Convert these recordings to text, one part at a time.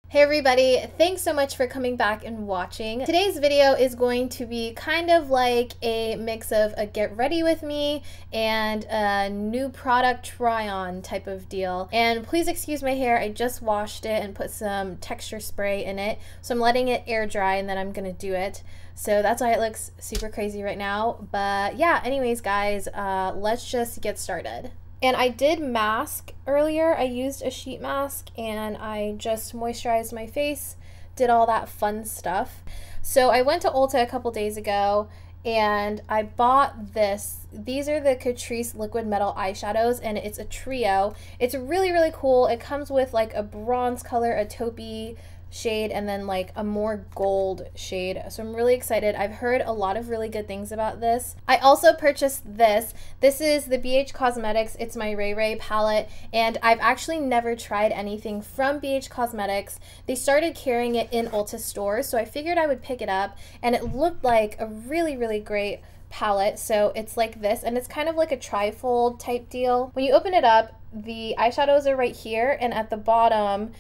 Hey everybody, thanks so much for coming back and watching. Today's video is going to be kind of like a mix of a get ready with me and a new product try on type of deal. And please excuse my hair, I just washed it and put some texture spray in it. So I'm letting it air dry and then I'm gonna do it. So that's why it looks super crazy right now. But yeah, anyways guys, let's just get started. And I did mask earlier. I used a sheet mask and I just moisturized my face, did all that fun stuff. So I went to Ulta a couple days ago and I bought this. These are the Catrice liquid metal eyeshadows and it's a trio. It's really, really cool. It comes with like a bronze color, a taupey shade, and then like a more gold shade. So I'm really excited. I've heard a lot of really good things about this. I also purchased this. This is the BH Cosmetics. It's my Ray Ray palette, and I've actually never tried anything from BH Cosmetics. They started carrying it in Ulta stores, so I figured I would pick it up, and it looked like a really, really great palette. So it's like this, and it's kind of like a trifold type deal. When you open it up, the eyeshadows are right here, and at the bottom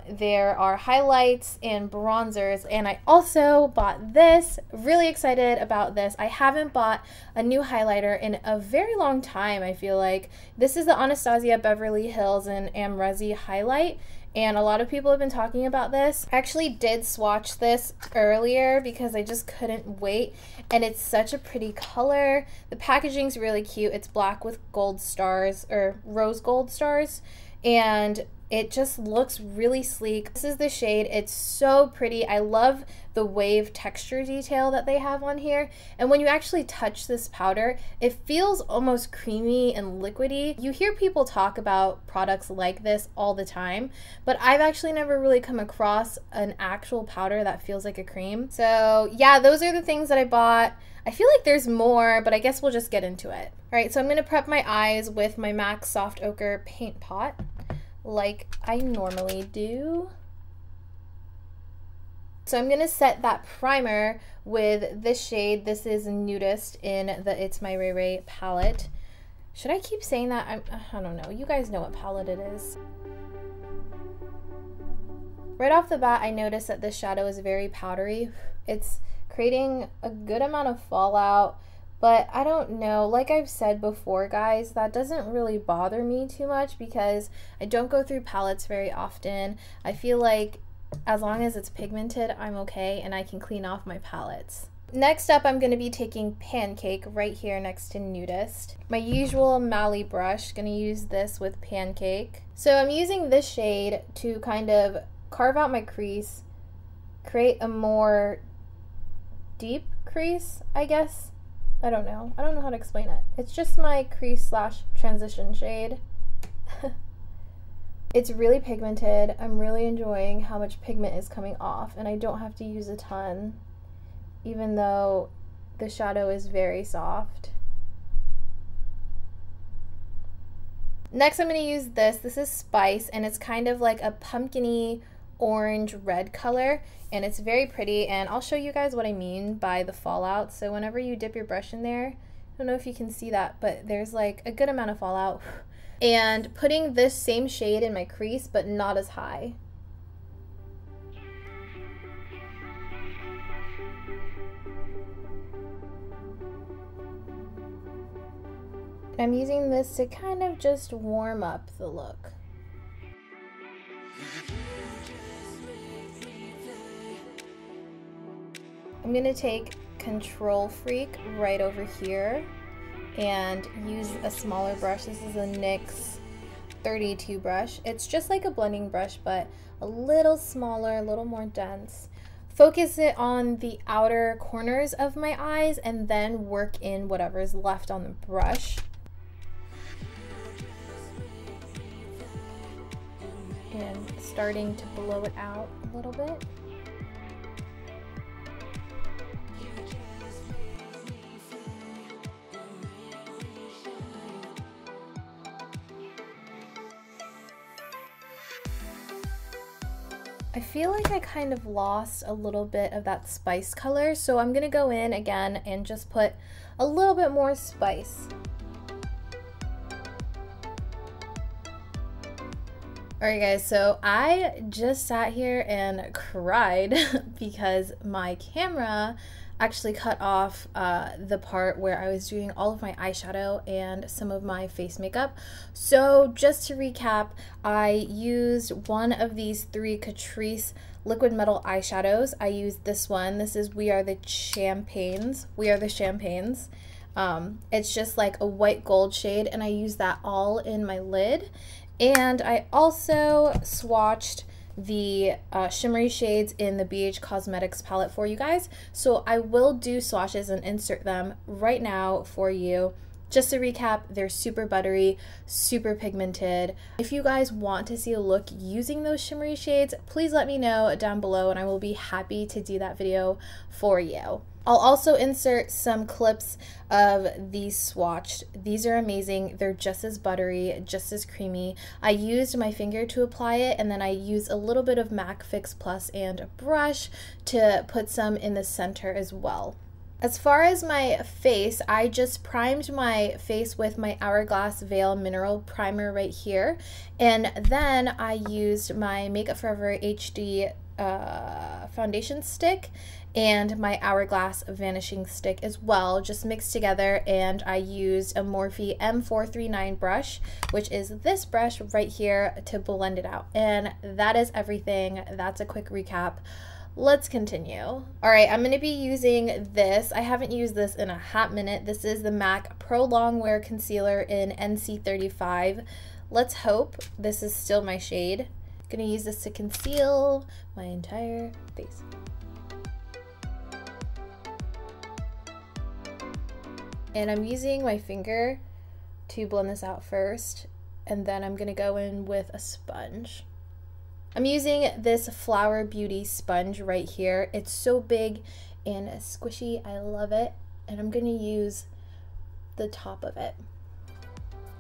there are highlights and bronzers. And I also bought this. Really excited about this. I haven't bought a new highlighter in a very long time, I feel like. This is the Anastasia Beverly Hills and Amrezy highlight, and a lot of people have been talking about this. I actually did swatch this earlier because I just couldn't wait, and it's such a pretty color. The packaging's really cute. It's black with gold stars, or rose gold stars, and it just looks really sleek. This is the shade. It's so pretty. I love the wave texture detail that they have on here. And when you actually touch this powder, it feels almost creamy and liquidy. You hear people talk about products like this all the time, but I've actually never really come across an actual powder that feels like a cream. So yeah, those are the things that I bought. I feel like there's more, but I guess we'll just get into it. All right, so I'm gonna prep my eyes with my MAC Soft Ochre paint pot, like I normally do. So I'm gonna set that primer with this shade. This is Nudist in the It's My Ray Ray palette. Should I keep saying that? I don't know. You guys know what palette it is. Right off the bat, I noticed that this shadow is very powdery. It's creating a good amount of fallout. But I don't know, like I've said before guys, that doesn't really bother me too much because I don't go through palettes very often. I feel like as long as it's pigmented, I'm okay and I can clean off my palettes. Next up, I'm going to be taking Pancake right here next to Nudist. My usual Mally brush, going to use this with Pancake. So I'm using this shade to kind of carve out my crease, create a more deep crease, I guess. I don't know how to explain it. It's just my crease slash transition shade. It's really pigmented. I'm really enjoying how much pigment is coming off, and I don't have to use a ton, even though the shadow is very soft. Next, I'm going to use this. This is Spice, and it's kind of like a pumpkin-y orange red color, and it's very pretty, and I'll show you guys what I mean by the fallout. So whenever you dip your brush in there, I don't know if you can see that, but there's like a good amount of fallout. And putting this same shade in my crease, but not as high. I'm using this to kind of just warm up the look. I'm going to take Control Freak right over here and use a smaller brush. This is a NYX 32 brush. It's just like a blending brush, but a little smaller, a little more dense. Focus it on the outer corners of my eyes and then work in whatever's left on the brush. And starting to blow it out a little bit. I feel like I kind of lost a little bit of that spice color, so I'm gonna go in again and just put a little bit more spice. Alright guys, so I just sat here and cried because my camera actually cut off the part where I was doing all of my eyeshadow and some of my face makeup. So just to recap, I used one of these 3 Catrice liquid metal eyeshadows. I used this one. This is We Are the Champagnes. It's just like a white gold shade, and I used that all in my lid. And I also swatched the shimmery shades in the BH Cosmetics palette for you guys. So I will do swatches and insert them right now for you. Just to recap, they're super buttery, super pigmented. If you guys want to see a look using those shimmery shades, please let me know down below and I will be happy to do that video for you. I'll also insert some clips of these swatched. These are amazing. They're just as buttery, just as creamy. I used my finger to apply it, and then I used a little bit of MAC Fix Plus and a brush to put some in the center as well. As far as my face, I just primed my face with my Hourglass Veil Mineral Primer right here. And then I used my Makeup Forever HD foundation stick and my Hourglass Vanishing Stick as well, just mixed together. And I used a Morphe M439 brush, which is this brush right here, to blend it out. And that is everything. That's a quick recap. Let's continue. All right, I'm gonna be using this. I haven't used this in a hot minute. This is the MAC Pro Longwear Concealer in NC35. Let's hope this is still my shade. I'm gonna use this to conceal my entire face. And I'm using my finger to blend this out first, and then I'm gonna go in with a sponge. I'm using this Flower Beauty sponge right here. It's so big and squishy. I love it. And I'm going to use the top of it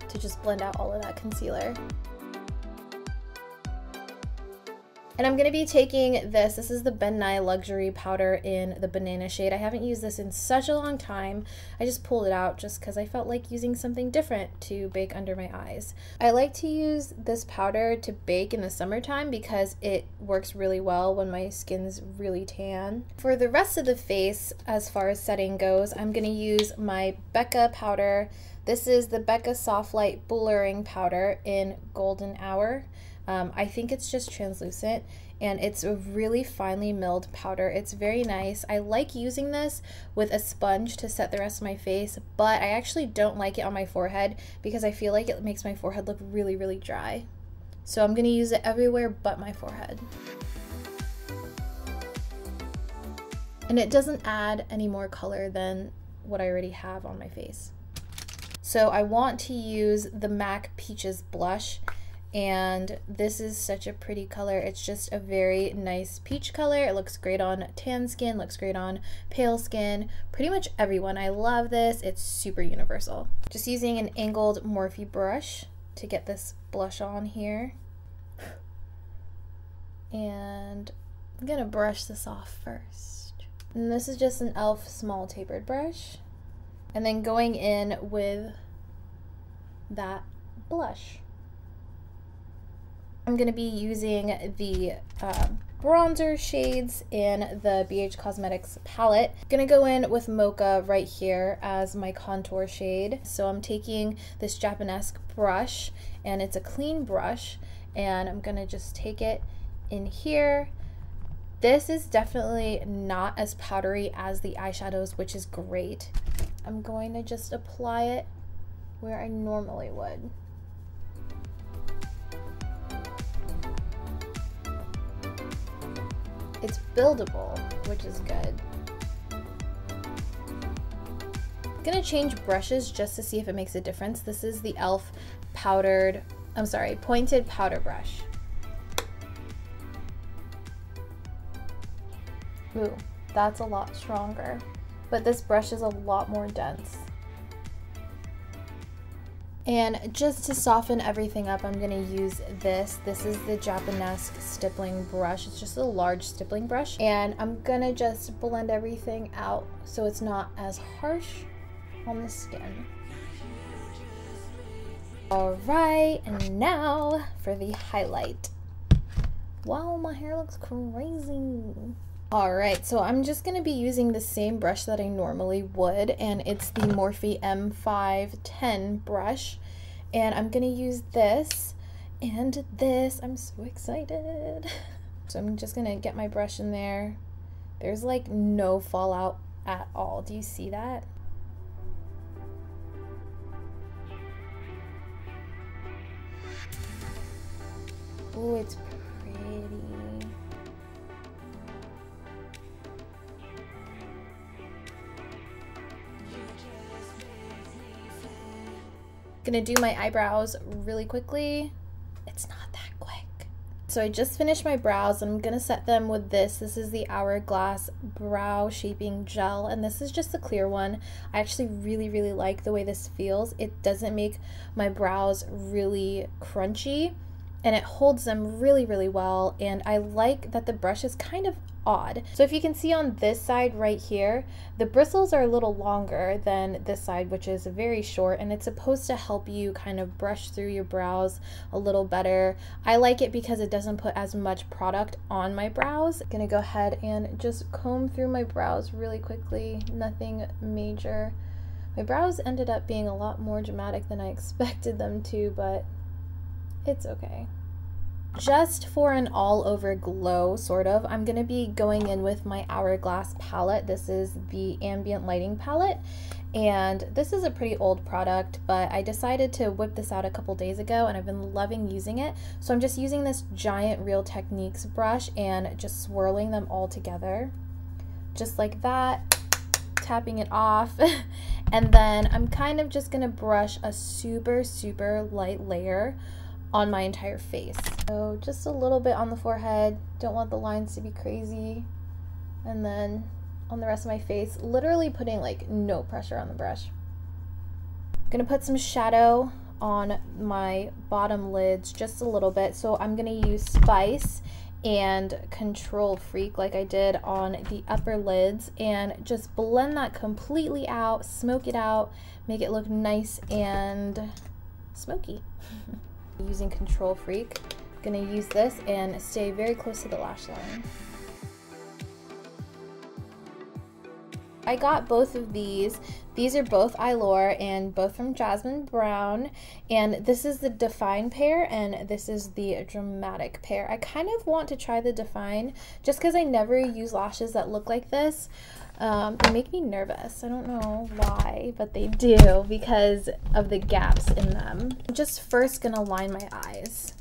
to just blend out all of that concealer. And I'm going to be taking this. This is the Ben Nye Luxury Powder in the banana shade. I haven't used this in such a long time. I just pulled it out just because I felt like using something different to bake under my eyes. I like to use this powder to bake in the summertime because it works really well when my skin's really tan. For the rest of the face, as far as setting goes, I'm going to use my Becca powder. This is the Becca Soft Light Blurring Powder in Golden Hour. I think it's just translucent, and it's a really finely milled powder. It's very nice. I like using this with a sponge to set the rest of my face, but I actually don't like it on my forehead because I feel like it makes my forehead look really, really dry. So I'm going to use it everywhere but my forehead. And it doesn't add any more color than what I already have on my face. So I want to use the MAC Peaches blush. And this is such a pretty color. It's just a very nice peach color. It looks great on tan skin, looks great on pale skin, pretty much everyone. I love this. It's super universal. Just using an angled Morphe brush to get this blush on here. And I'm gonna brush this off first. And this is just an e.l.f. small tapered brush. And then going in with that blush. I'm going to be using the bronzer shades in the BH Cosmetics palette. I'm going to go in with Mocha right here as my contour shade. So I'm taking this Japanesque brush, and it's a clean brush, and I'm going to just take it in here. This is definitely not as powdery as the eyeshadows, which is great. I'm going to just apply it where I normally would. It's buildable, which is good. I'm gonna change brushes just to see if it makes a difference. This is the e.l.f. pointed powder brush. Ooh, that's a lot stronger, but this brush is a lot more dense. And just to soften everything up, I'm gonna use this. This is the Japanesque stippling brush. It's just a large stippling brush. And I'm gonna just blend everything out so it's not as harsh on the skin. All right, and now for the highlight. Wow, my hair looks crazy. All right, so I'm just gonna be using the same brush that I normally would, and it's the Morphe M510 brush. And I'm gonna use this and this. I'm so excited. So I'm just gonna get my brush in there. There's like no fallout at all. Do you see that? Oh, it's pretty. Gonna do my eyebrows really quickly. It's not that quick. So I just finished my brows and I'm gonna set them with this. This is the Hourglass Brow Shaping Gel, and this is just a clear one. I actually really like the way this feels. It doesn't make my brows really crunchy, and it holds them really well, and I like that the brush is kind of odd. So if you can see on this side right here, the bristles are a little longer than this side, which is very short, and it's supposed to help you kind of brush through your brows a little better. I like it because it doesn't put as much product on my brows. I'm gonna go ahead and just comb through my brows really quickly, nothing major. My brows ended up being a lot more dramatic than I expected them to, but it's okay. Just for an all-over glow, sort of, I'm going to be going in with my Hourglass palette. This is the Ambient Lighting palette, and this is a pretty old product, but I decided to whip this out a couple days ago, and I've been loving using it. So I'm just using this giant Real Techniques brush and just swirling them all together, just like that, tapping it off. And then I'm kind of just going to brush a super light layer on my entire face. So just a little bit on the forehead, don't want the lines to be crazy, and then on the rest of my face, literally putting like no pressure on the brush. I'm gonna put some shadow on my bottom lids just a little bit, so I'm gonna use Spice and Control Freak like I did on the upper lids, and just blend that completely out, smoke it out, make it look nice and smoky. Using Control Freak, gonna use this and stay very close to the lash line. I got both of these. These are both Eylure and both from Jasmine Brown, and this is the Define pair and this is the Dramatic pair. I kind of want to try the Define just because I never use lashes that look like this. They make me nervous. I don't know why, but they do because of the gaps in them. I'm just first gonna line my eyes.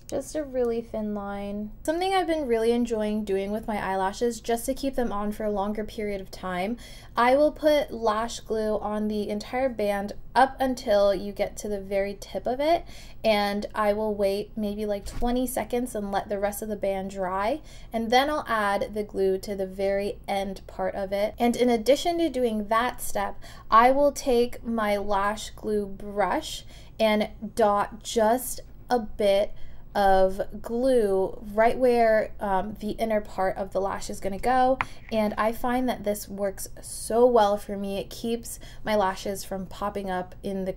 Just a really thin line. Something I've been really enjoying doing with my eyelashes, just to keep them on for a longer period of time, I will put lash glue on the entire band up until you get to the very tip of it, and I will wait maybe like 20 seconds and let the rest of the band dry, and then I'll add the glue to the very end part of it. And in addition to doing that step, I will take my lash glue brush and dot just a bit of glue right where the inner part of the lash is going to go, and I find that this works so well for me. It keeps my lashes from popping up in the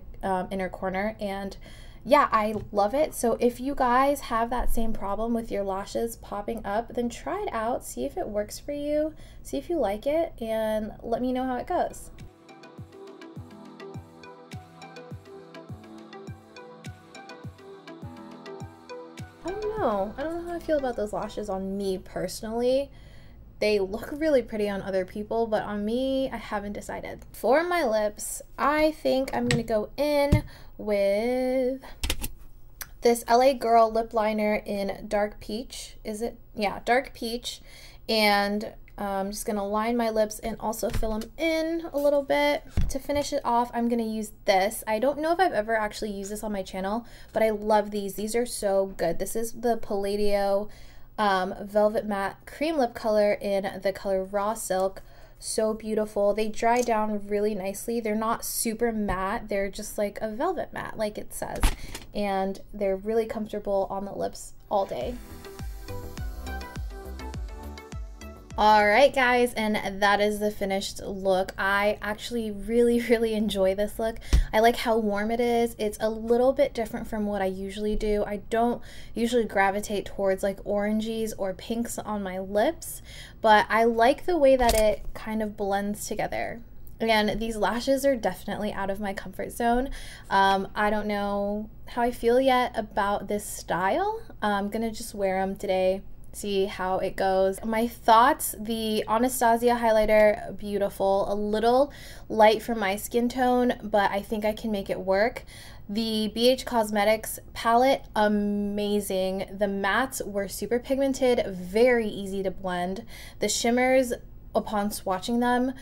inner corner, and yeah, I love it. So if you guys have that same problem with your lashes popping up, then try it out, see if it works for you, see if you like it, and let me know how it goes. I don't know how I feel about those lashes on me personally. They look really pretty on other people, but on me, I haven't decided. For my lips, I think I'm gonna go in with this LA Girl lip liner in Dark Peach. Is it? Yeah, Dark Peach. And I'm just gonna line my lips and also fill them in a little bit. To finish it off, I'm gonna use this. I don't know if I've ever actually used this on my channel, but I love these. These are so good. This is the Palladio Velvet Matte Cream Lip color in the color Raw Silk. So beautiful. They dry down really nicely. They're not super matte. They're just like a velvet matte, like it says. And they're really comfortable on the lips all day. Alright guys, and that is the finished look. I actually really enjoy this look. I like how warm it is. It's a little bit different from what I usually do. I don't usually gravitate towards like oranges or pinks on my lips, but I like the way that it kind of blends together. And these lashes are definitely out of my comfort zone. I don't know how I feel yet about this style. I'm gonna just wear them today, see how it goes. My thoughts, the Anastasia highlighter, beautiful. A little light for my skin tone, but I think I can make it work. The BH Cosmetics palette, amazing. The mattes were super pigmented, very easy to blend. The shimmers, upon swatching them,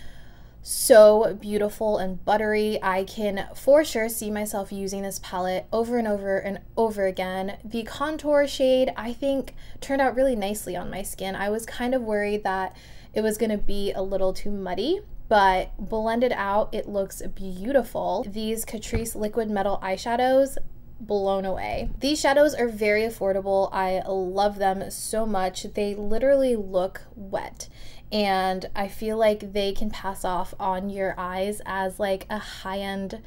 so beautiful and buttery. I can for sure see myself using this palette over and over and over again. The contour shade, I think, turned out really nicely on my skin. I was kind of worried that it was going to be a little too muddy, but blended out, it looks beautiful. These Catrice liquid metal eyeshadows, blown away. These shadows are very affordable. I love them so much. They literally look wet, and I feel like they can pass off on your eyes as like a high-end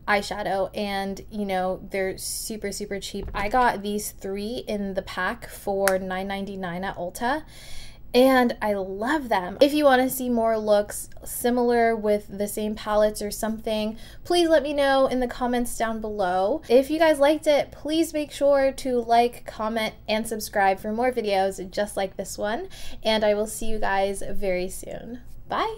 eyeshadow, and you know, they're super cheap. I got these 3 in the pack for $9.99 at Ulta, and I love them. If you want to see more looks similar with the same palettes or something, please let me know in the comments down below. If you guys liked it, please make sure to like, comment, and subscribe for more videos just like this one, and I will see you guys very soon. Bye!